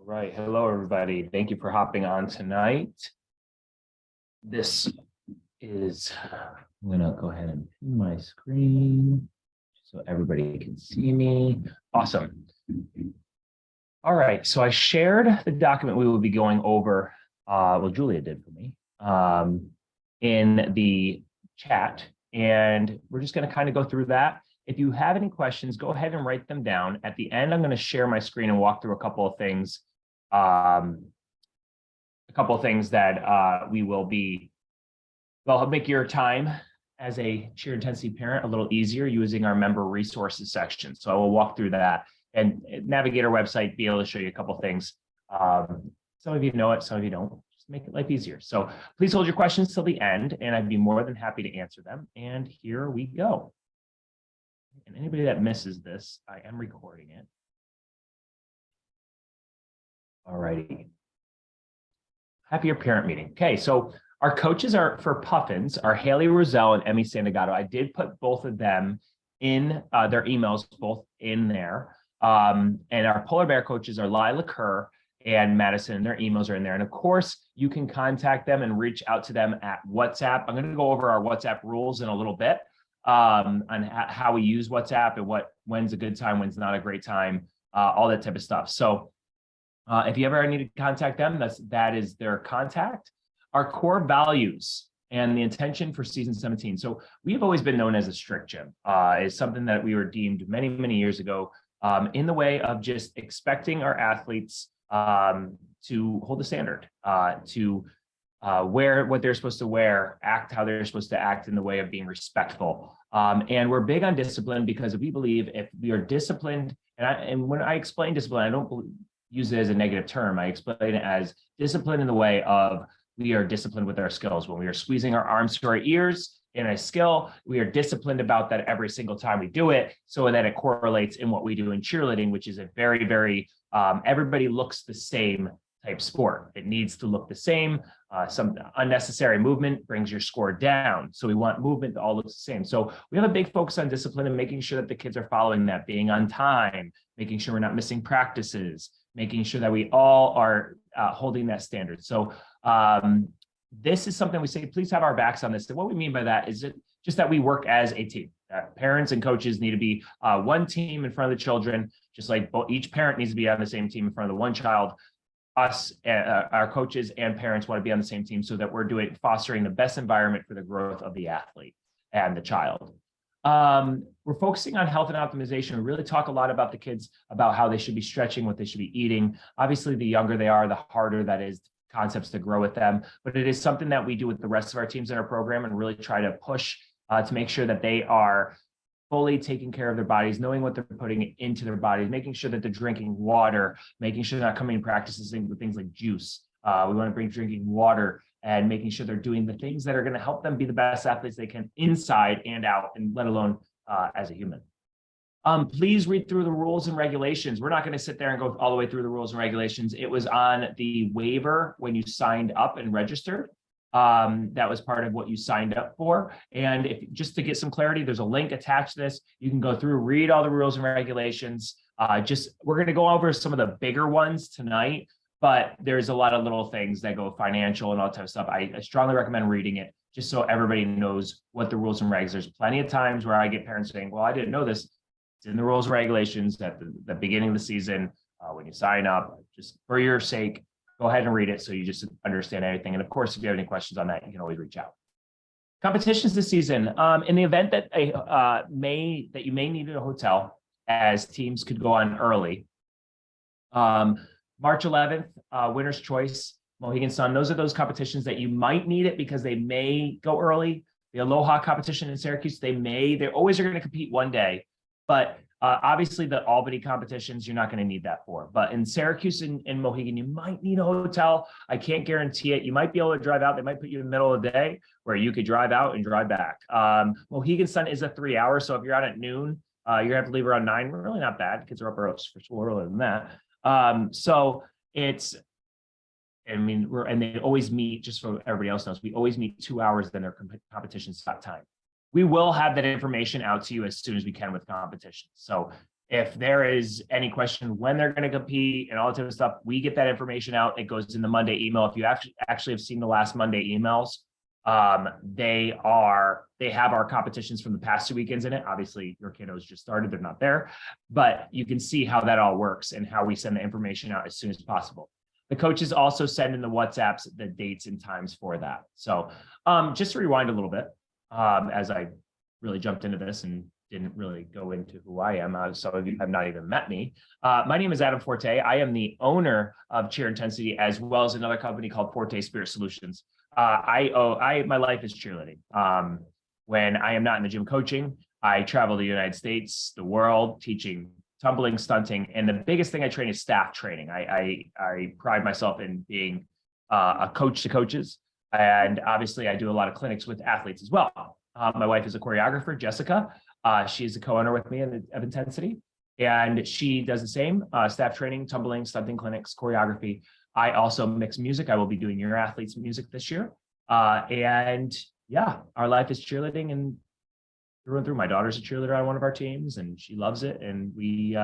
All right. Hello, everybody. Thank you for hopping on tonight. This is, I'm going to go ahead and pin my screen so everybody can see me. Awesome. All right. So I shared the document we will be going over. Well, Julia did for me in the chat. And we're just going to kind of go through that. If you have any questions, go ahead and write them down. At the end, I'm going to share my screen and walk through a couple of things. That we will be, well, make your time as a cheer intensity parent a little easier using our member resources section. So I will walk through that and navigate our website, be able to show you a couple of things. Some of you know it, some of you don't. Just make it life easier. So please hold your questions till the end, and I'd be more than happy to answer them. And here we go. And anybody that misses this, I am recording it. All righty. Happier parent meeting. Okay, so our coaches are for Puffins are Haley Roselle and Emmy Sandagato. I did put both of them in their emails, both in there. And our Polar Bear coaches are Lila Kerr and Madison, and their emails are in there. And of course, you can contact them and reach out to them at WhatsApp. I'm going to go over our WhatsApp rules in a little bit on how we use WhatsApp and when's a good time, when's not a great time, all that type of stuff. So if you ever need to contact them, that is their contact. Our core values and the intention for season 17. So we've always been known as a strict gym. It's something that we were deemed many, many years ago in the way of just expecting our athletes to hold the standard, to wear what they're supposed to wear, act how they're supposed to act in the way of being respectful. And we're big on discipline because we believe if we are disciplined, and when I explain discipline, I don't use it as a negative term. I explain it as discipline in the way of we are disciplined with our skills. When we are squeezing our arms to our ears in a skill, we are disciplined about that every single time we do it so that it correlates in what we do in cheerleading, which is a very, very, everybody looks the same type sport. It needs to look the same. Some unnecessary movement brings your score down. So we want movement to all look the same. So we have a big focus on discipline and making sure that the kids are following that, being on time, making sure we're not missing practices, making sure that we all are holding that standard. So this is something we say, please have our backs on this. And what we mean by that is just that we work as a team. Parents and coaches need to be one team in front of the children, just like each parent needs to be on the same team in front of the one child. Us, our coaches and parents want to be on the same team so that we're fostering the best environment for the growth of the athlete and the child. We're focusing on health and optimization. We really talk a lot about the kids, about how they should be stretching, what they should be eating. Obviously, the younger they are, the harder that is concepts to grow with them. But it is something that we do with the rest of our teams in our program and really try to push to make sure that they are fully taking care of their bodies, knowing what they're putting into their bodies, making sure that they're drinking water, making sure they're not coming in practices with things like juice. We want to bring drinking water and making sure they're doing the things that are going to help them be the best athletes they can inside and out, and let alone as a human. Please read through the rules and regulations. We're not going to sit there and go all the way through the rules and regulations. It was on the waiver when you signed up and registered. That was part of what you signed up for. And just to get some clarity, there's a link attached to this. You can go through, read all the rules and regulations. We're going to go over some of the bigger ones tonight, but there's a lot of little things that go financial and all that type of stuff. I strongly recommend reading it just so everybody knows what the rules and regs. There's plenty of times where I get parents saying, well, I didn't know this. It's in the rules and regulations at the beginning of the season. When you sign up, just for your sake, go ahead and read it so you just understand everything. And of course, if you have any questions on that, you can always reach out. Competitions this season. In the event that you may need a hotel, as teams could go on early. March 11th, Winner's Choice, Mohegan Sun. Those are those competitions that you might need it because they may go early. The Aloha competition in Syracuse, they always are going to compete one day, but obviously the Albany competitions, you're not going to need that for. But in Syracuse and Mohegan, you might need a hotel. I can't guarantee it. You might be able to drive out. They might put you in the middle of the day where you could drive out and drive back. Mohegan Sun is a 3 hour. So if you're out at noon, you're going to have to leave around 9. Really not bad. Kids are up early for school earlier than that. So it's, and they always meet, just so everybody else knows, we always meet 2 hours than their competition start time. We will have that information out to you as soon as we can with competitions. So If there is any question when they're going to compete and all that type of stuff, we get that information out. It goes in the Monday email. If you actually have seen the last Monday emails, they have our competitions from the past 2 weekends in it. Obviously, your kiddos just started, they're not there, but you can see how that all works and how we send the information out as soon as possible. The coaches also send in the WhatsApps, the dates and times for that. So just to rewind a little bit, as I really jumped into this and didn't really go into who I am. Some of you have not even met me. My name is Adam Forte. I am the owner of Cheer Intensity, as well as another company called Forte Spirit Solutions. My life is cheerleading. When I am not in the gym coaching, I travel the United States, the world, teaching tumbling, stunting, and the biggest thing I train is staff training. I pride myself in being a coach to coaches, and obviously I do a lot of clinics with athletes as well. My wife is a choreographer, Jessica. She's a co-owner with me of Intensity, and she does the same, staff training, tumbling, stunting clinics, choreography. I also mix music. I will be doing your athletes' music this year. And yeah, our life is cheerleading and through and through. My daughter's a cheerleader on one of our teams and she loves it. And we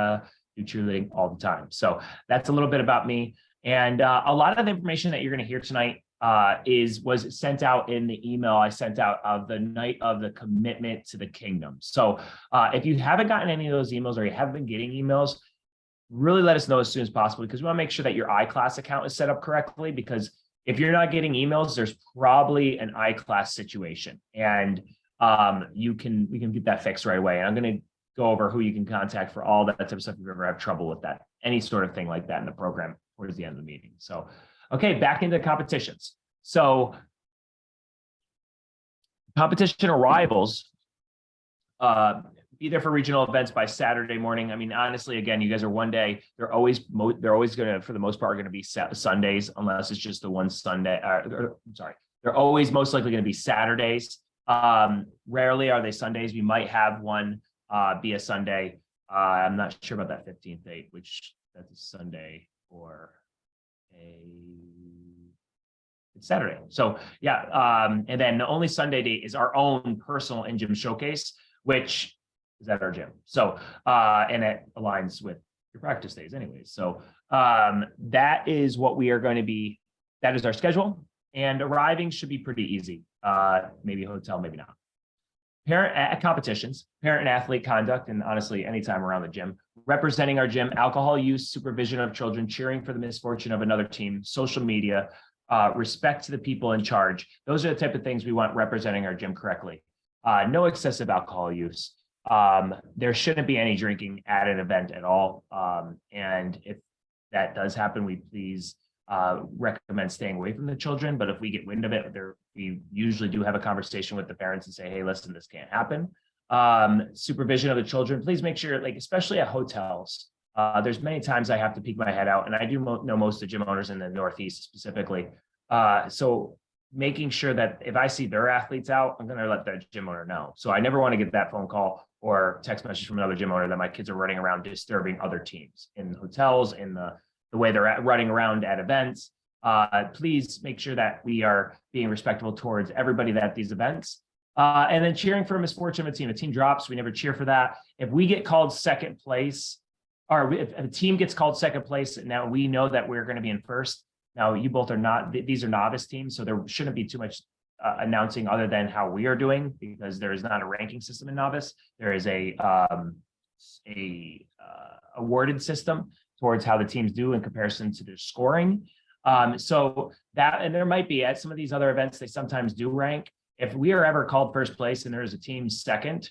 do cheerleading all the time. So that's a little bit about me. And a lot of the information that you're going to hear tonight was sent out in the email I sent out of the night of the commitment to the kingdom. So if you haven't gotten any of those emails or you haven't been getting emails, really let us know as soon as possible, because we want to make sure that your iClass account is set up correctly, because if you're not getting emails, there's probably an iClass situation, and we can get that fixed right away. And I'm going to go over who you can contact for all that type of stuff if you ever have trouble with that, any sort of thing like that in the program towards the end of the meeting. So okay, back into competitions. So competition arrivals, be there for regional events by Saturday morning. I mean, honestly, again, you guys are one day. They're always going to, for the most part, going to be Sundays, unless it's just the one Sunday. They're always most likely going to be Saturdays. Rarely are they Sundays. We might have one be a Sunday. I'm not sure about that 15th date, which that's a Sunday or it's Saturday. So yeah, and then the only Sunday date is our own personal in-gym showcase, which is at our gym. So and it aligns with your practice days anyways. So that is what we are going to be, that is our schedule, and arriving should be pretty easy. Maybe a hotel, maybe not. Parent competitions, parent and athlete conduct, and honestly, anytime around the gym, representing our gym, alcohol use, supervision of children, cheering for the misfortune of another team, social media, respect to the people in charge. Those are the type of things we want representing our gym correctly. No excessive alcohol use. There shouldn't be any drinking at an event at all. And if that does happen, we please recommend staying away from the children. But if we get wind of it, we usually do have a conversation with the parents and say, hey, listen, this can't happen. Supervision of the children, please make sure, like, especially at hotels, there's many times I have to peek my head out, and I do know most of the gym owners in the Northeast specifically. So making sure that if I see their athletes out, I'm going to let the gym owner know. So I never want to get that phone call or text message from another gym owner that my kids are running around disturbing other teams in hotels, in the way they're running around at events. Please make sure that we are being respectful towards everybody at these events. And then cheering for a misfortune of a team drops, we never cheer for that. If we get called second place, or if a team gets called second place, now we know that we're going to be in first. Now, you both are not, these are novice teams, so there shouldn't be too much announcing other than how we are doing, because there is not a ranking system in novice. There is a awarded system towards how the teams do in comparison to their scoring. So that, and there might be at some of these other events, they sometimes do rank. If we are ever called first place and there is a team second,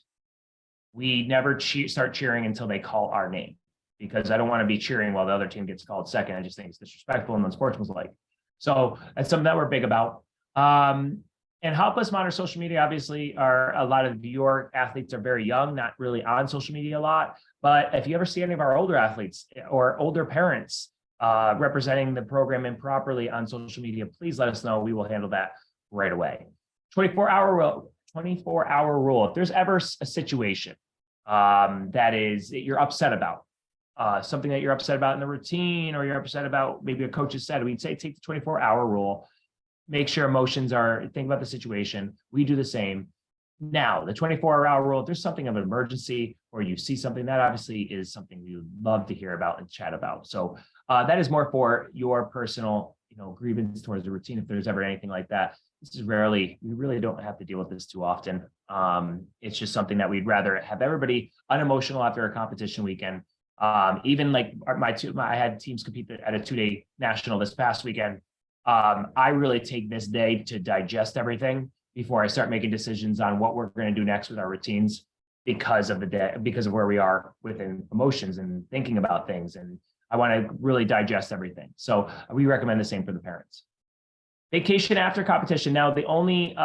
we never start cheering until they call our name, because I don't want to be cheering while the other team gets called second. I just think it's disrespectful and unsportsmanlike. So that's something that we're big about. And help us monitor social media. Obviously, a lot of your athletes are very young, not really on social media a lot. But if you ever see any of our older athletes or older parents representing the program improperly on social media, please let us know. We will handle that right away. 24-hour rule. If there's ever a situation that you're upset about, something that you're upset about in the routine, or you're upset about maybe a coach has said, we'd say take the 24-hour rule. Make sure emotions think about the situation. We do the same. Now, the 24-hour rule, if there's something of an emergency or you see something, that obviously is something we would love to hear about and chat about. So that is more for your personal, grievance towards the routine. If there's ever anything like that, this is we really don't have to deal with this too often. It's just something that we'd rather have everybody unemotional after a competition weekend. Even like I had teams compete at a 2-day national this past weekend. I really take this day to digest everything before I start making decisions on what we're going to do next with our routines, because of the day, because of where we are within emotions and thinking about things. And I want to really digest everything. So we recommend the same for the parents. Vacation after competition. Now, the only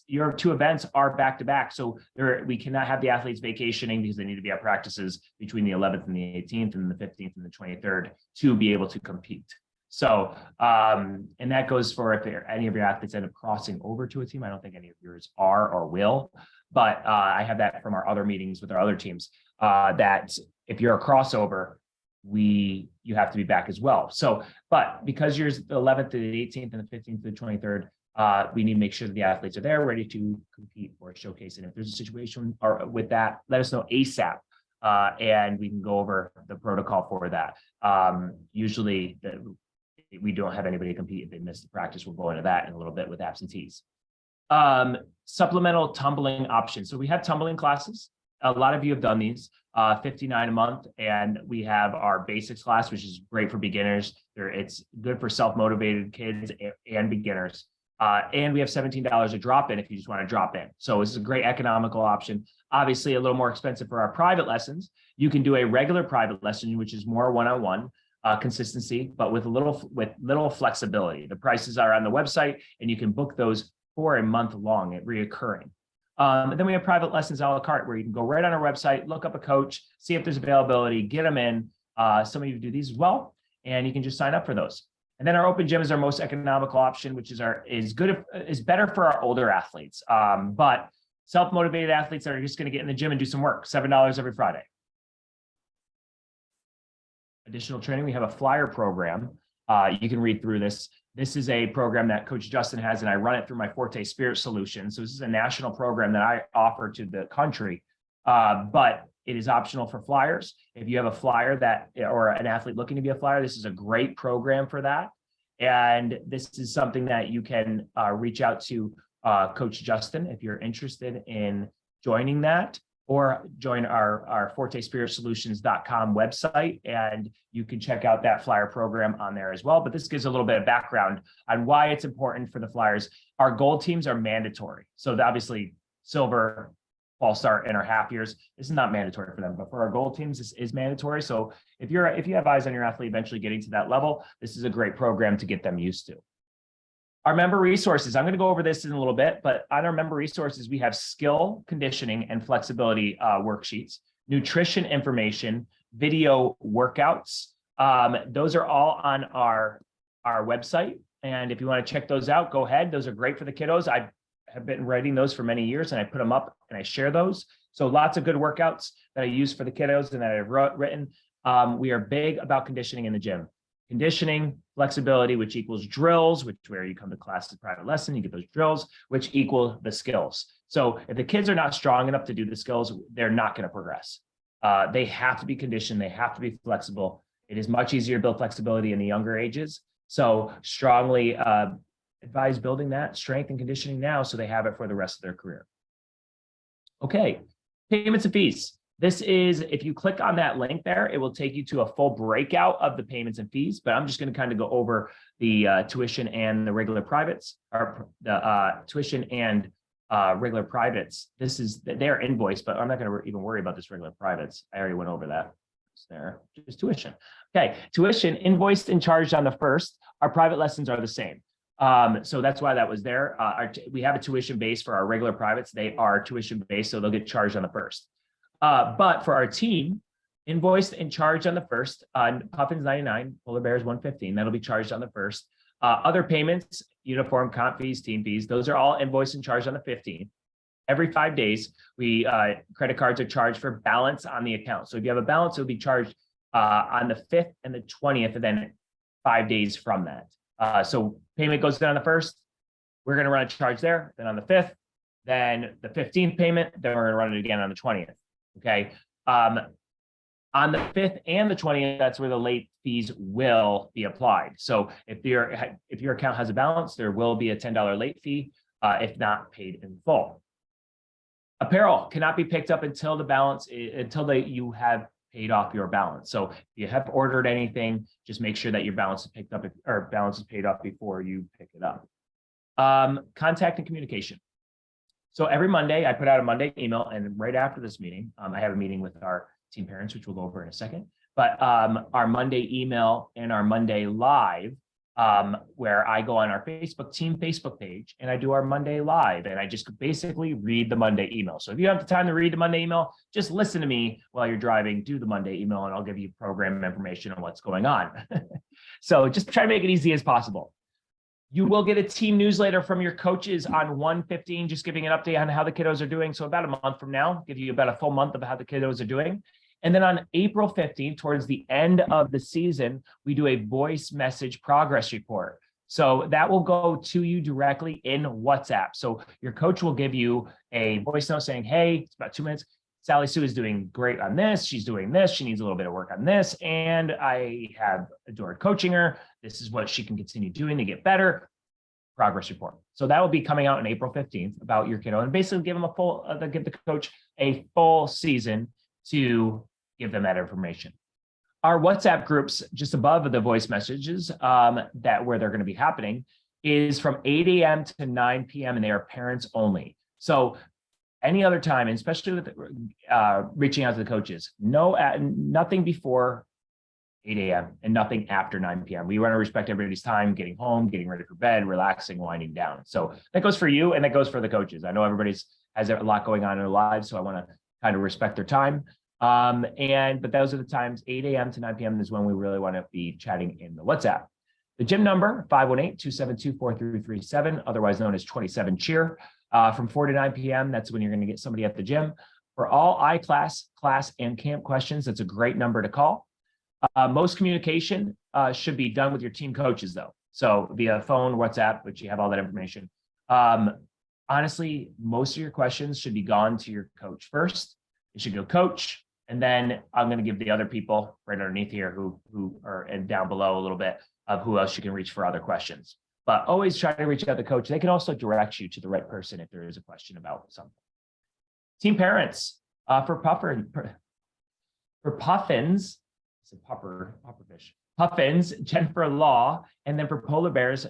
your 2 events are back-to-back. So we cannot have the athletes vacationing because they need to be at practices between the 11th and the 18th and the 15th and the 23rd to be able to compete. So, and that goes for if any of your athletes end up crossing over to a team. I don't think any of yours are or will, but I have that from our other meetings with our other teams, that if you're a crossover, you have to be back as well. So, but because you're the 11th to the 18th and the 15th to the 23rd, we need to make sure that the athletes are there ready to compete or showcase. And if there's a situation with that, let us know ASAP. And we can go over the protocol for that. Usually we don't have anybody compete if they miss the practice. We'll go into that in a little bit with absentees. Supplemental tumbling options. So we have tumbling classes. A lot of you have done these, $59 a month, and we have our basics class, which is great for beginners. It's good for self-motivated kids and beginners. And we have $17 a drop in if you just want to drop in. So this is a great economical option. Obviously, a little more expensive for our private lessons. You can do a regular private lesson, which is more one-on-one consistency, but with little flexibility. The prices are on the website, and you can book those for a month long at reoccurring. And then we have private lessons a la carte, where you can go right on our website, look up a coach, see if there's availability, get them in. Some of you do these as well, and you can just sign up for those. And then our open gym is our most economical option, which is better for our older athletes. But self-motivated athletes that are just going to get in the gym and do some work, $7 every Friday. Additional training, we have a flyer program. You can read through this. This is a program that Coach Justin has, and I run it through my Forte Spirit Solutions. So this is a national program that I offer to the country, but it is optional for flyers. If you have a flyer or an athlete looking to be a flyer, this is a great program for that. And this is something that you can reach out to Coach Justin if you're interested in joining that, or join our fortespirit-solutions.com website, and you can check out that flyer program on there as well. But this gives a little bit of background on why it's important for the flyers. Our gold teams are mandatory. So obviously silver, fall star, and our half years, this is not mandatory for them, but for our gold teams, this is mandatory. So if you have eyes on your athlete eventually getting to that level, this is a great program to get them used to. Our member resources, I'm going to go over this in a little bit, but on our member resources, we have skill, conditioning, and flexibility worksheets, nutrition information, video workouts. Those are all on our website. And if you want to check those out, go ahead. Those are great for the kiddos. I have been writing those for many years, and I put them up and I share those. So lots of good workouts that I use for the kiddos and that I've written. We are big about conditioning in the gym. Conditioning, flexibility, which equals drills, where you come to class as private lesson, you get those drills, which equal the skills. So if the kids are not strong enough to do the skills, they're not going to progress. They have to be conditioned. They have to be flexible. It is much easier to build flexibility in the younger ages. So strongly advise building that strength and conditioning now so they have it for the rest of their career. Okay, payments and fees. This is, if you click on that link there, it will take you to a full breakout of the payments and fees, but I'm just going to kind of go over the tuition and the regular privates, or the tuition and regular privates. They're invoiced, but I'm not going to even worry about this regular privates. I already went over that. It's there, just tuition. Okay, tuition invoiced and charged on the 1st. Our private lessons are the same. So that's why that was there. We have a tuition base for our regular privates. They are tuition based, so they'll get charged on the 1st. But for our team, invoiced and charged on the 1st, Puffins 99, Polar Bears 115, that'll be charged on the 1st. Other payments, uniform, comp fees, team fees, those are all invoiced and charged on the 15th. Every 5 days, credit cards are charged for balance on the account. So if you have a balance, it'll be charged on the 5th and the 20th, and then 5 days from that. So payment goes down on the 1st, we're going to run a charge there, then on the 5th, then the 15th payment, then we're going to run it again on the 20th. Okay. On the 5th and the 20th, that's where the late fees will be applied. So if your account has a balance, there will be a $10 late fee, if not paid in full. Apparel cannot be picked up until the balance until you have paid off your balance. So if you have ordered anything, just make sure that your balance is picked up or balance is paid off before you pick it up. Contact and communication. So every Monday, I put out a Monday email, and right after this meeting, I have a meeting with our team parents, which we'll go over in a second. But our Monday email and our Monday live, where I go on our team Facebook page and I do our Monday live, and I just basically read the Monday email. So if you have the time to read the Monday email, just listen to me while you're driving, do the Monday email, and I'll give you program information on what's going on. So just try to make it easy as possible. You will get a team newsletter from your coaches on 1/15, just giving an update on how the kiddos are doing. So about a month from now, give you about a full month of how the kiddos are doing. And then on April 15th, towards the end of the season, we do a voice message progress report. So that will go to you directly in WhatsApp. So your coach will give you a voice note saying, hey, it's about 2 minutes. Sally Sue is doing great on this. She's doing this. She needs a little bit of work on this. And I have adored coaching her. This is what she can continue doing to get better. Progress report. So that will be coming out on April 15th about your kiddo, and basically give them give the coach a full season to give them that information. Our WhatsApp groups just above the voice messages where they're going to be happening is from 8 a.m. to 9 p.m. and they are parents only. So any other time, and especially with reaching out to the coaches, nothing before 8 a.m. and nothing after 9 p.m. We want to respect everybody's time, getting home, getting ready for bed, relaxing, winding down. So that goes for you and that goes for the coaches. I know everybody's has a lot going on in their lives, so I want to kind of respect their time. But those are the times, 8 a.m. to 9 p.m. is when we really want to be chatting in the WhatsApp. The gym number, 518-272-4337, otherwise known as 27Cheer. From 4 to 9 p.m., that's when you're going to get somebody at the gym. For all iClass, class, and camp questions, that's a great number to call. Most communication should be done with your team coaches, though. So via phone, WhatsApp, which you have all that information. Honestly, most of your questions should be gone to your coach first. You should go coach, and then I'm going to give the other people right underneath here who are and down below a little bit of who else you can reach for other questions. But always try to reach out to the coach. They can also direct you to the right person if there is a question about something. Team parents for Puffins. Puffins, Jennifer Law, and then for Polar Bears,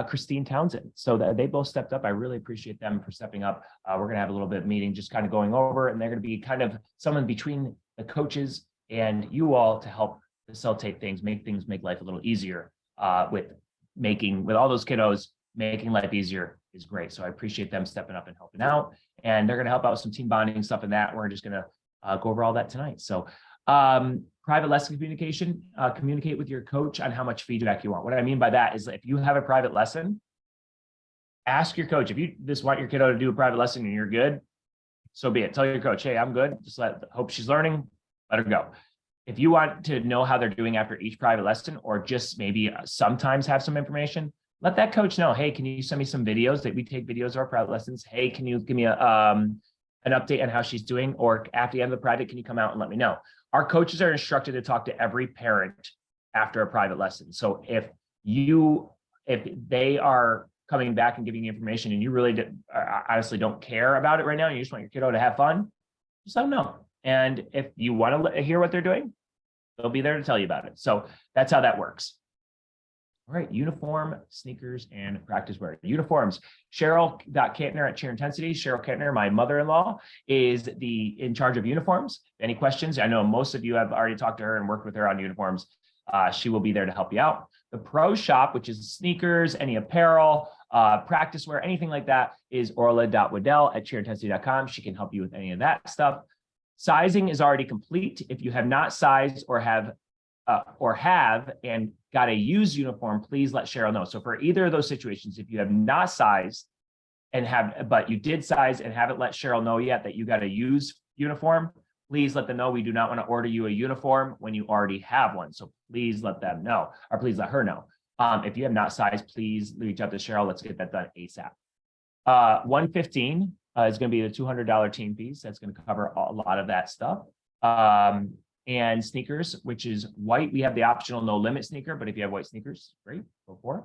Christine Townsend. So they both stepped up. I really appreciate them for stepping up. We're going to have a little bit of meeting, just kind of going over, and they're going to be kind of someone between the coaches and you all to help facilitate things, make life a little easier. With all those kiddos, making life easier is great. So I appreciate them stepping up and helping out, and they're going to help out with some team bonding stuff and that. We're just going to go over all that tonight. So private lesson communication, communicate with your coach on how much feedback you want. What I mean by that is if you have a private lesson, ask your coach. If you just want your kiddo to do a private lesson and you're good, so be it. Tell your coach, hey, I'm good. Just hope she's learning, let her go. If you want to know how they're doing after each private lesson, or just maybe sometimes have some information, let that coach know, hey, can you send me some videos that we take videos of our private lessons? Hey, can you give me an update on how she's doing? Or after the end of the private, can you come out and let me know? Our coaches are instructed to talk to every parent after a private lesson. So if they are coming back and giving you information and you really honestly don't care about it right now, and you just want your kiddo to have fun, just let them know. And if you want to hear what they're doing, they'll be there to tell you about it. So that's how that works. All right, uniform, sneakers, and practice wear. Uniforms, Cheryl.Kantner at Cheer Intensity. Cheryl Kantner, my mother-in-law, is in charge of uniforms. Any questions? I know most of you have already talked to her and worked with her on uniforms. She will be there to help you out. The pro shop, which is sneakers, any apparel, practice wear, anything like that, is Orla.Waddell at cheerintensity.com. She can help you with any of that stuff. Sizing is already complete. If you have not sized or have and got a used uniform, please let Cheryl know. So for either of those situations, if you have not sized but you did size and haven't let Cheryl know yet that you got a used uniform, please let them know. We do not want to order you a uniform when you already have one. So please let them know, or please let her know. If you have not sized, please reach out to Cheryl. Let's get that done ASAP. 115 is going to be the $200 team fees. That's going to cover a lot of that stuff. And sneakers, which is white. We have the optional no limit sneaker, but if you have white sneakers, great, go for it.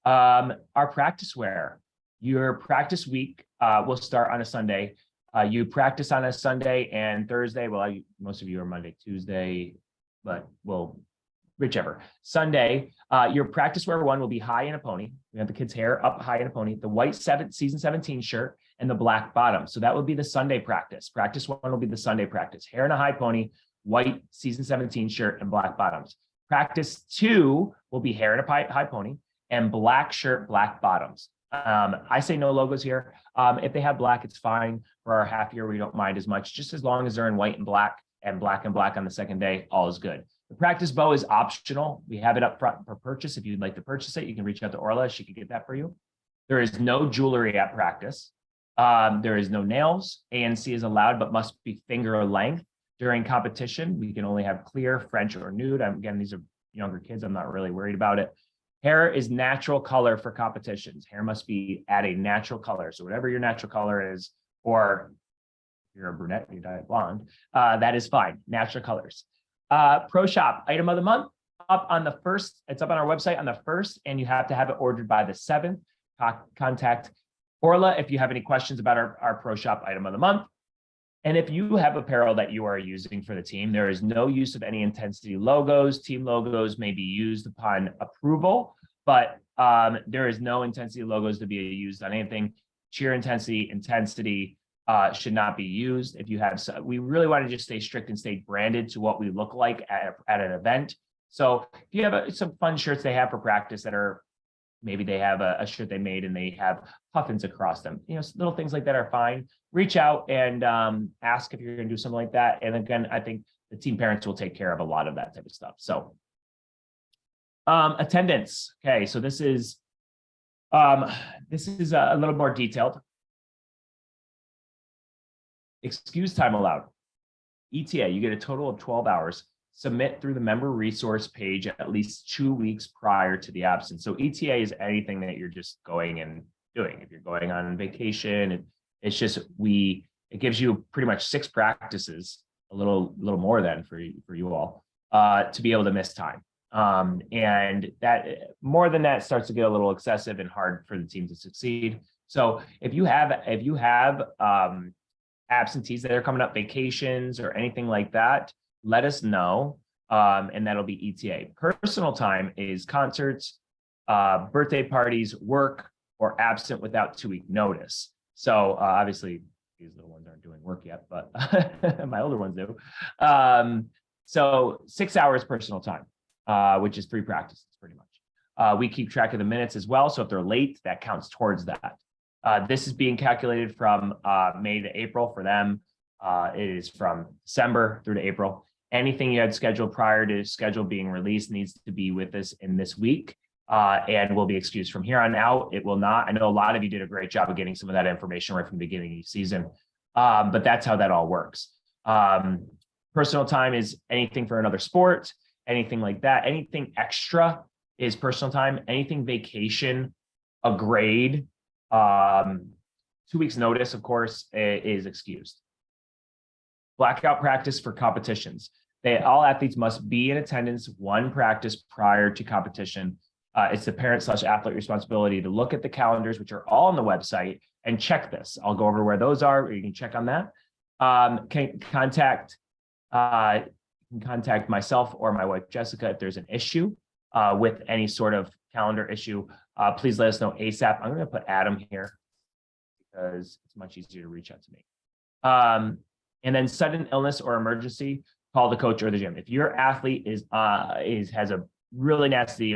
Our practice wear, your practice week will start on a Sunday. You practice on a Sunday and Thursday. Well, most of you are Monday, Tuesday, but whichever. Sunday, your practice wear one will be high in a pony. We have the kids' hair up high in a pony, the white season 17 shirt, and the black bottom. So that would be the Sunday practice. Practice one will be the Sunday practice. Hair in a high pony, white season 17 shirt, and black bottoms. Practice two will be hair in a high pony and black shirt, black bottoms. I say no logos here. If they have black, it's fine. For our half year, we don't mind as much, just as long as they're in white and black on the second day, all is good. The practice bow is optional. We have it up front for purchase. If you'd like to purchase it, you can reach out to Orla. She could get that for you. There is no jewelry at practice. There is no nails. ANC is allowed, but must be finger length. During competition, we can only have clear, French, or nude. Again, these are younger kids. I'm not really worried about it. Hair is natural color for competitions. Hair must be at a natural color. So whatever your natural color is, or if you're a brunette, you dye it blonde, that is fine. Natural colors. Pro Shop item of the month up on the 1st. It's up on our website on the 1st, and you have to have it ordered by the 7th. Contact Orla if you have any questions about our Pro Shop item of the month. And if you have apparel that you are using for the team, there is no use of any intensity logos. Team logos may be used upon approval, but there is no intensity logos to be used on anything. Cheer intensity should not be used. If you have, we really want to just stay strict and stay branded to what we look like at an event. So if you have some fun shirts they have for practice that are, maybe they have a shirt they made and they have puffins across them. Little things like that are fine. Reach out and ask if you're going to do something like that. And again, I think the team parents will take care of a lot of that type of stuff. So attendance. Okay, so this is a little more detailed. Excuse time allowed. ETA, you get a total of 12 hours. Submit through the member resource page at least 2 weeks prior to the absence. So ETA is anything that you're just going and doing. If you're going on vacation, it's just it gives you pretty much 6 practices, a little more than for you all, to be able to miss time. And that more than that starts to get a little excessive and hard for the team to succeed. So if you have absentees that are coming up, vacations or anything like that, let us know, and that'll be ETA. Personal time is concerts, birthday parties, work, or absent without 2-week notice. So obviously, these little ones aren't doing work yet, but my older ones do. So 6 hours personal time, which is 3 practices pretty much. We keep track of the minutes as well. So if they're late, that counts towards that. This is being calculated from May to April for them. It is from December through to April. Anything you had scheduled prior to schedule being released needs to be with us in this week and will be excused from here on out. It will not. I know a lot of you did a great job of getting some of that information right from the beginning of the season, but that's how that all works. Personal time is anything for another sport, anything like that. Anything extra is personal time. Anything vacation, a grade, 2 weeks notice, of course, is excused. Blackout practice for competitions. All athletes must be in attendance 1 practice prior to competition. It's the parent/athlete responsibility to look at the calendars, which are all on the website, and check this. I'll go over where those are, or you can check on that. Can contact myself or my wife, Jessica, if there's an issue with any sort of calendar issue. Please let us know ASAP. I'm going to put Adam here because it's much easier to reach out to me. And then sudden illness or emergency, call the coach or the gym. If your athlete has a really nasty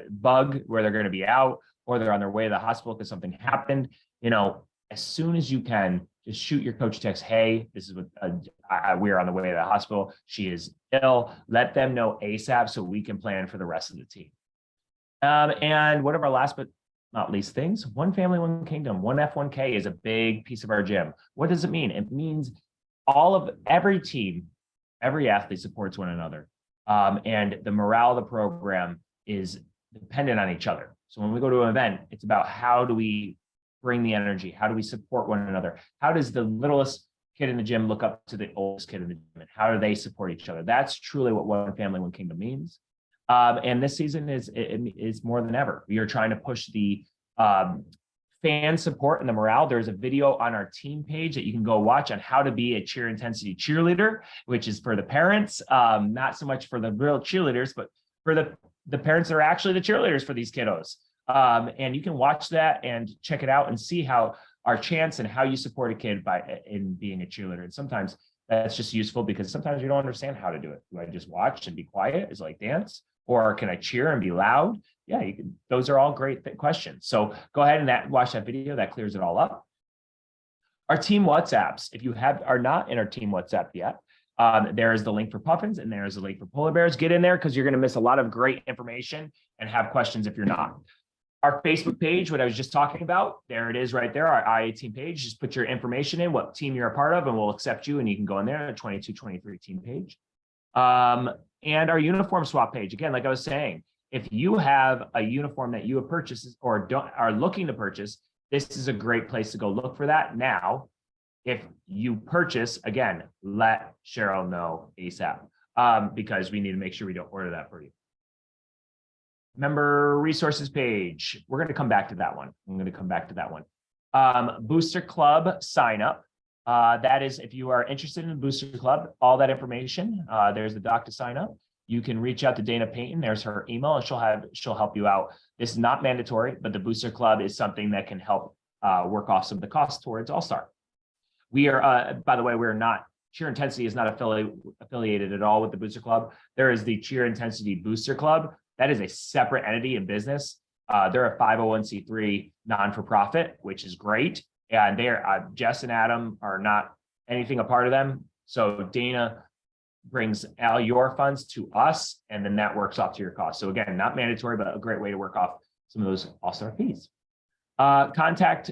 bug where they're going to be out, or they're on their way to the hospital because something happened, as soon as you can, just shoot your coach text. Hey, this is what we're on the way to the hospital. She is ill. Let them know ASAP so we can plan for the rest of the team. And one of our last but not least things, one family, one kingdom. 1F1K is a big piece of our gym. What does it mean? It means every team, every athlete supports one another. And the morale of the program is dependent on each other. So when we go to an event, it's about how do we bring the energy? How do we support one another? How does the littlest kid in the gym look up to the oldest kid in the gym? And how do they support each other? That's truly what One Family, One Kingdom means. And this season is more than ever. We are trying to push the fan support and the morale. There's a video on our team page that you can go watch on how to be a cheer intensity cheerleader, which is for the parents, not so much for the real cheerleaders, but for the parents that are actually the cheerleaders for these kiddos. And you can watch that and check it out and see how our chants and how you support a kid in being a cheerleader. And sometimes that's just useful because sometimes you don't understand how to do it. Do I just watch and be quiet? Is it like dance? Or can I cheer and be loud? Yeah, you can, those are all great questions. So go ahead and watch that video. That clears it all up. Our team WhatsApps. If you are not in our team WhatsApp yet, there is the link for Puffins and there is the link for Polar Bears. Get in there because you're going to miss a lot of great information and have questions if you're not. Our Facebook page, what I was just talking about, there it is right there, our IA team page. Just put your information in, what team you're a part of, and we'll accept you, and you can go in there, the 22-23 team page. And our uniform swap page. Again, like I was saying, if you have a uniform that you have purchased or are looking to purchase, this is a great place to go look for that. Now, if you purchase, again, let Cheryl know ASAP because we need to make sure we don't order that for you. Member resources page. We're going to come back to that one. I'm going to come back to that one. Booster Club sign up. That is, if you are interested in the Booster Club, all that information, there's the doc to sign up. You can reach out to Dana Payton. There's her email, and she'll help you out. This is not mandatory, but the Booster Club is something that can help work off some of the costs towards All-Star. We are, by the way, we're not, Cheer Intensity is not affiliated at all with the Booster Club. There is the Cheer Intensity Booster Club. That is a separate entity in business. They're a 501c3 non-for-profit, which is great. And they're Jess and Adam are not anything a part of them. So Dana brings all your funds to us, and then that works off to your cost. So again, not mandatory, but a great way to work off some of those All-Star fees. Contact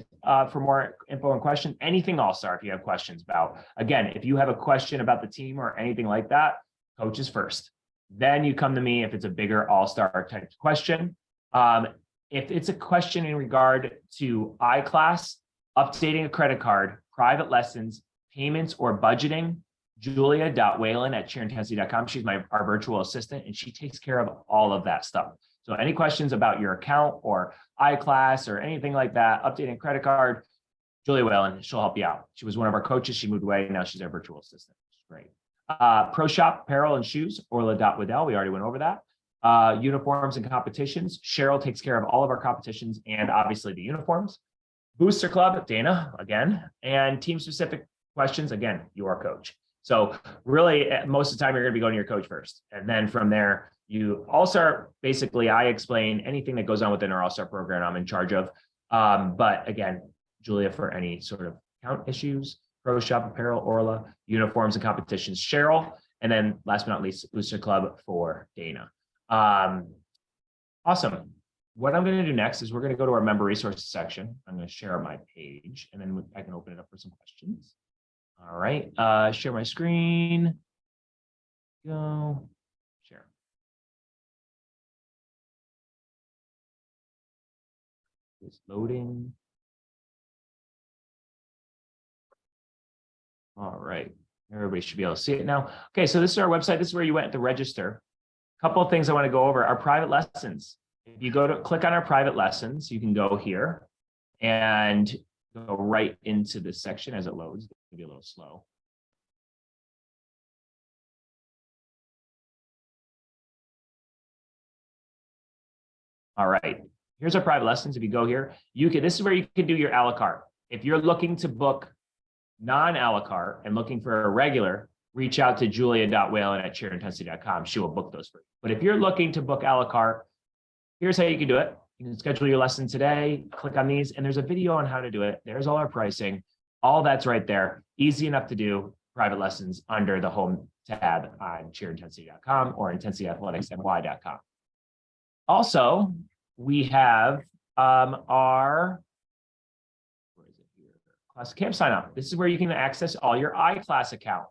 for more info and questions. Anything All-Star if you have questions about. Again, if you have a question about the team or anything like that, coaches first. Then you come to me if it's a bigger All-Star type question. If it's a question in regard to iClass, updating a credit card, private lessons, payments, or budgeting, julia.whalen@cheerintensity.com. She's our virtual assistant, and she takes care of all of that stuff. So any questions about your account or iClass or anything like that, updating a credit card, Julia Whalen, she'll help you out. She was one of our coaches. She moved away. Now she's our virtual assistant. Great. Pro Shop, apparel and shoes, Orla.Waddell. We already went over that. Uniforms and competitions. Cheryl takes care of all of our competitions and obviously the uniforms. Booster Club, Dana, again, and team specific questions, again, your coach. So really, most of the time, you're going to be going to your coach first. And then from there, you All-Star, basically, I explain anything that goes on within our All-Star program I'm in charge of. But again, Julia for any sort of account issues, Pro Shop, apparel, Orla, uniforms and competitions, Cheryl. And then last but not least, Booster Club for Dana. Awesome. What I'm going to do next is we're going to go to our member resources section. I'm going to share my page and then I can open it up for some questions. All right. Share my screen. Go. Share. It's loading. All right. Everybody should be able to see it now. Okay. So this is our website. This is where you went to register. A couple of things I want to go over. Our private lessons. If you go to click on our private lessons, you can go here and go right into this section as it loads. It'll be a little slow. All right, here's our private lessons. If you go here, this is where you can do your a la carte. If you're looking to book non-a la carte and looking for a regular, reach out to julia.whalen@cheerintensity.com. She will book those for you. But if you're looking to book a la carte, here's how you can do it. You can schedule your lesson today, click on these, and there's a video on how to do it. There's all our pricing. All that's right there. Easy enough to do. Private lessons under the home tab on cheerintensity.com or intensityathleticsny.com. Also, we have our class camp sign up. This is where you can access all your iClass account.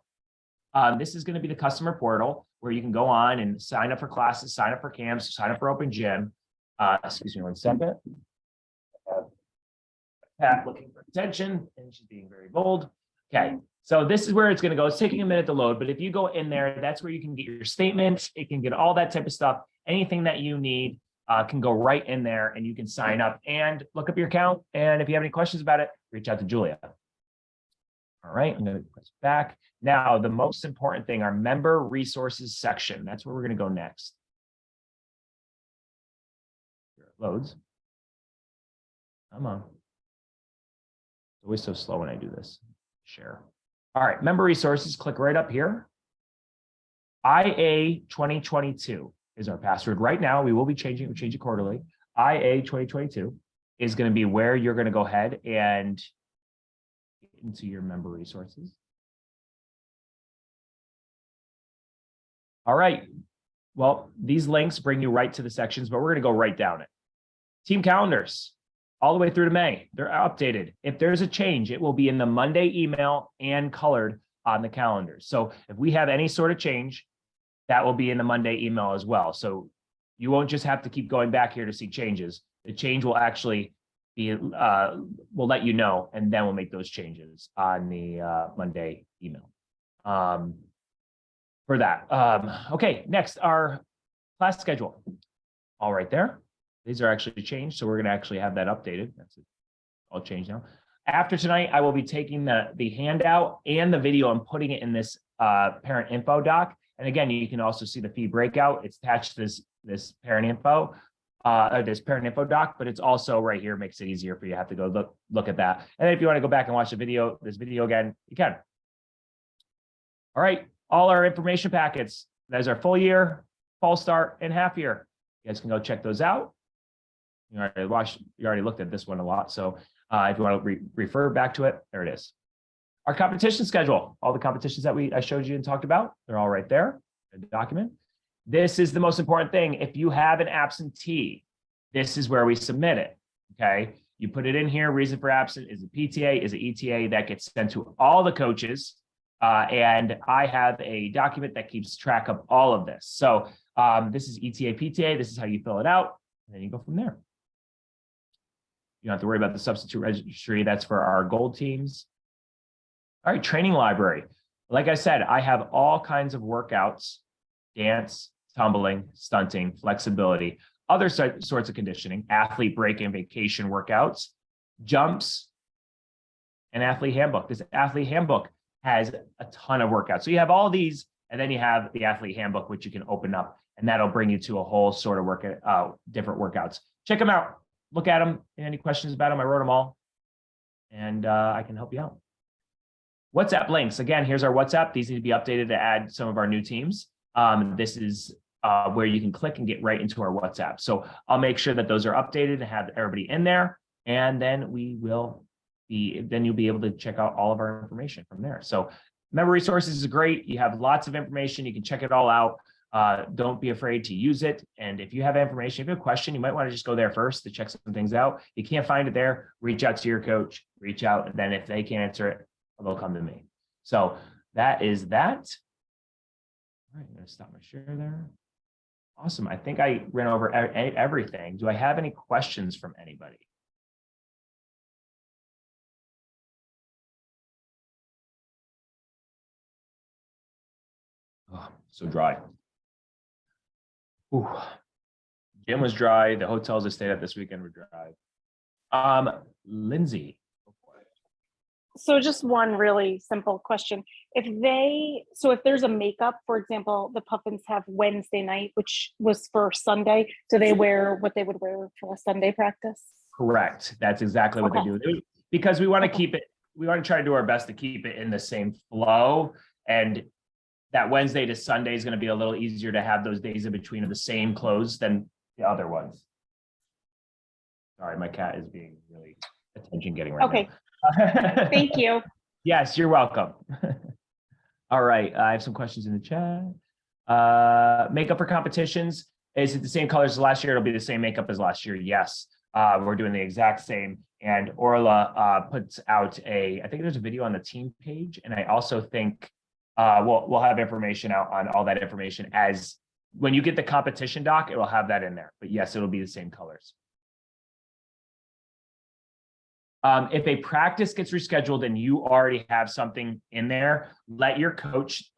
This is going to be the customer portal where you can go on and sign up for classes, sign up for camps, sign up for open gym. Excuse me one second. Pat looking for attention, and she's being very bold. Okay, so this is where it's going to go. It's taking a minute to load, but if you go in there, that's where you can get your statements. It can get all that type of stuff. Anything that you need can go right in there, and you can sign up and look up your account. And if you have any questions about it, reach out to Julia. All right, I'm going to press back. Now, the most important thing, our member resources section. That's where we're going to go next. Here it loads. Come on. It's always so slow when I do this. Share. All right, member resources, click right up here. IA 2022 is our password right now. We will be changing, we change it quarterly. IA 2022 is going to be where you're going to go ahead and get into your member resources. All right. Well, these links bring you right to the sections, but we're going to go right down it. Team calendars. All the way through to May, they're updated. If there's a change, it will be in the Monday email and colored on the calendar. So if we have any sort of change, that will be in the Monday email as well. So you won't just have to keep going back here to see changes. The change will actually be, we'll let you know, and then we'll make those changes on the Monday email for that. Okay, next, our class schedule. All right there. These are actually changed, so we're going to actually have that updated. That's it. All changed now. After tonight, I will be taking the handout and the video and putting it in this parent info doc. And again, you can also see the fee breakout. It's attached to this parent info, this parent info doc, but it's also right here. Makes it easier for you to have to go look at that. And then if you want to go back and watch the video, this video again, you can. All right, all our information packets. There's our full year, fall start, and half year. You guys can go check those out. You already looked at this one a lot. So if you want to refer back to it, there it is. Our competition schedule, all the competitions that I showed you and talked about, they're all right there in the document. This is the most important thing. If you have an absentee, this is where we submit it. Okay. You put it in here. Reason for absent is it PTA, is it ETA? That gets sent to all the coaches. And I have a document that keeps track of all of this. So this is ETA, PTA. This is how you fill it out. And then you go from there. You don't have to worry about the substitute registry. That's for our gold teams. All right, training library. Like I said, I have all kinds of workouts, dance, tumbling, stunting, flexibility, other sorts of conditioning, athlete break and vacation workouts, jumps, and athlete handbook. This athlete handbook has a ton of workouts. So you have all these, and then you have the athlete handbook, which you can open up, and that'll bring you to a whole sort of different workouts. Check them out. Look at them. Any questions about them? I wrote them all, and I can help you out. WhatsApp links. Again, here's our WhatsApp. These need to be updated to add some of our new teams. This is where you can click and get right into our WhatsApp. So I'll make sure that those are updated and have everybody in there, and then you'll be able to check out all of our information from there. So member resources is great. You have lots of information. You can check it all out. Don't be afraid to use it. And if you have information, if you have a question, you might want to just go there first to check some things out. If you can't find it there, reach out to your coach, reach out. And then if they can't answer it, they'll come to me. So that is that. All right, I'm going to stop my share there. Awesome. I think I ran over everything. Do I have any questions from anybody? Oh, so dry. Ooh. Gym was dry. The hotels I stayed at this weekend were dry. Lindsay. So just one really simple question. If there's a makeup, for example, the Puffins have Wednesday night, which was for Sunday. Do they wear what they would wear for a Sunday practice? Correct. That's exactly what they do. Because we want to keep it, we want to try to do our best to keep it in the same flow. And that Wednesday to Sunday is going to be a little easier to have those days in between of the same clothes than the other ones. Sorry, my cat is being really attention getting right Okay. now. Thank you. Yes, you're welcome. All right, I have some questions in the chat. Makeup for competitions. Is it the same colors as last year? It'll be the same makeup as last year. Yes, we're doing the exact same. And Orla puts out I think there's a video on the team page. And I also think we'll have information out on all that information as when you get the competition doc, it will have that in there. But yes, it'll be the same colors. If a practice gets rescheduled and you already have something in there, let your coach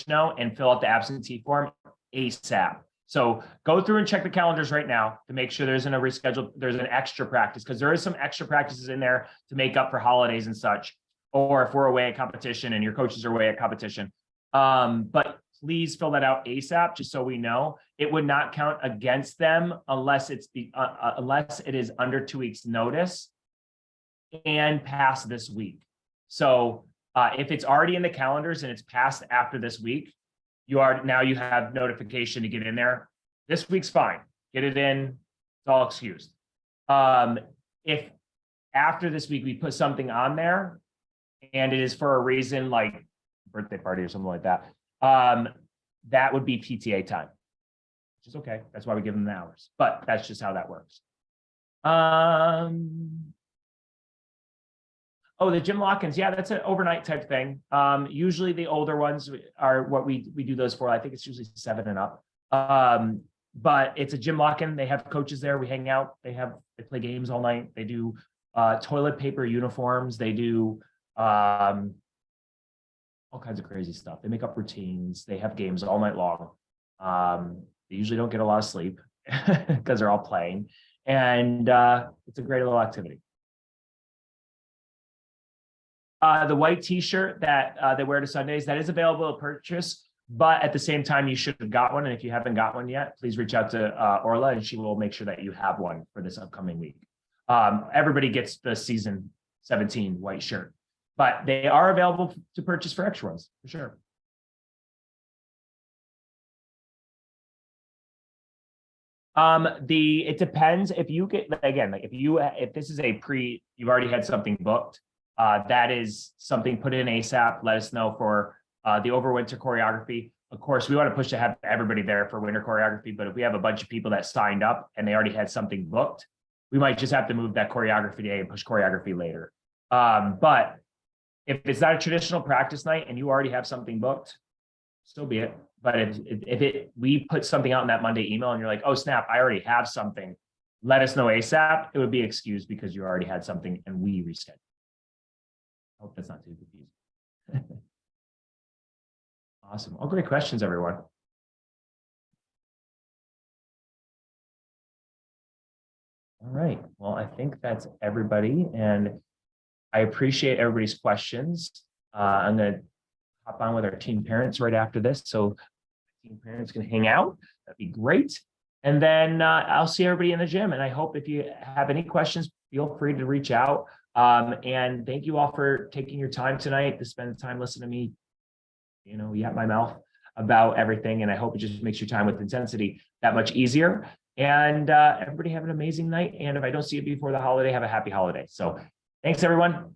know and fill out the absentee form ASAP. So go through and check the calendars right now to make sure there's an extra practice, because there is some extra practices in there to make up for holidays and such, or if we're away at competition and your coaches are away at competition. But please fill that out ASAP, just so we know. It would not count against them unless it is under 2 weeks notice and past this week. So if it's already in the calendars and it's passed after this week, you have notification to get in there. This week's fine. Get it in. It's all excused. If after this week we put something on there and it is for a reason like birthday party or something like that, that would be PTA time, which is okay. That's why we give them the hours, but that's just how that works. Oh, the gym lock-ins. Yeah, that's an overnight type thing. Usually the older ones are what we do those for. I think it's usually 7 and up. But it's a gym lock-in. They have coaches there. We hang out. They play games all night. They do toilet paper uniforms. They do all kinds of crazy stuff. They make up routines. They have games all night long. They usually don't get a lot of sleep because they're all playing. And it's a great little activity. The white t-shirt that they wear to Sundays, that is available to purchase, but at the same time, you should have got one. And if you haven't got one yet, please reach out to Orla and she will make sure that you have one for this upcoming week. Everybody gets the season 17 white shirt, but they are available to purchase for extra ones, for sure. It depends if you get, again, like if this is you've already had something booked, that is something put in ASAP. Let us know for the overwinter choreography. Of course, we want to push to have everybody there for winter choreography, but if we have a bunch of people that signed up and they already had something booked, we might just have to move that choreography day and push choreography later. But if it's not a traditional practice night and you already have something booked, so be it. But if we put something out in that Monday email and you're like, oh snap, I already have something, let us know ASAP. It would be excused because you already had something and we rescheduled. I hope that's not too confusing. Awesome. Oh, great questions, everyone. All right. Well, I think that's everybody, and I appreciate everybody's questions. I'm going to hop on with our team parents right after this, so team parents can hang out. That'd be great. And then I'll see everybody in the gym. And I hope if you have any questions, feel free to reach out. And thank you all for taking your time tonight to spend the time listening to me, yap my mouth about everything. And I hope it just makes your time with Intensity that much easier. And everybody have an amazing night. And if I don't see you before the holiday, have a happy holiday. So thanks, everyone.